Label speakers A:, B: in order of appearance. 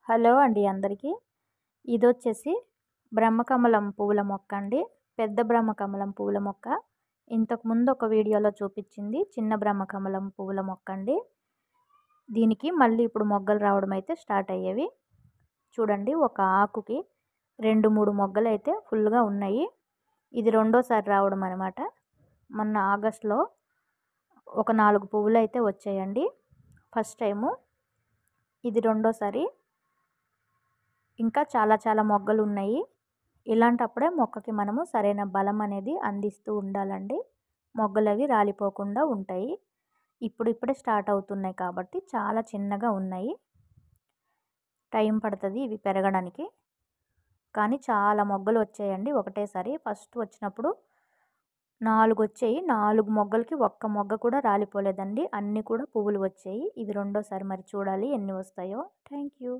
A: Hello అండి అందరికీ. ఇదొచ్చేసి బ్రహ్మకమలం పువ్వుల మొక్క అండి. పెద్ద బ్రహ్మకమలం పువ్వుల మొక్క. ఇంతకుముందు ఒక వీడియోలో చూపించింది చిన్న బ్రహ్మకమలం పువ్వుల మొక్క అండి. దీనికి మళ్ళీ ఇప్పుడు మొగ్గలు రావడం అయితే స్టార్ట్ అయ్యేవి. చూడండి, ఒక ఆకుకి 2-3 మొగ్గలు అయితే ఫుల్గా ఉన్నాయి. ఇది రెండోసారి రావడం అనమాట. మొన్న ఆగస్టులో ఒక 4 పువ్వులు అయితే వచ్చాయండి ఫస్ట్ టైము. ఇది రెండోసారి. ఇంకా చాలా మొగ్గలు ఉన్నాయి. ఇలాంటప్పుడే మొక్కకి మనము సరైన బలం అనేది అందిస్తూ ఉండాలండి. మొగ్గలవి రాలిపోకుండా ఉంటాయి. ఇప్పుడిప్పుడే స్టార్ట్ అవుతున్నాయి కాబట్టి చాలా చిన్నగా ఉన్నాయి. టైం పడుతుంది ఇవి పెరగడానికి. కానీ చాలా మొగ్గలు వచ్చాయండి ఒకటేసారి. ఫస్ట్ వచ్చినప్పుడు 4 వచ్చాయి. 4 మొగ్గలకి ఒక్క మొగ్గ కూడా రాలిపోలేదండి. అన్నీ కూడా పువ్వులు వచ్చాయి. ఇది రెండోసారి, మరి చూడాలి ఎన్ని వస్తాయో. Thank you.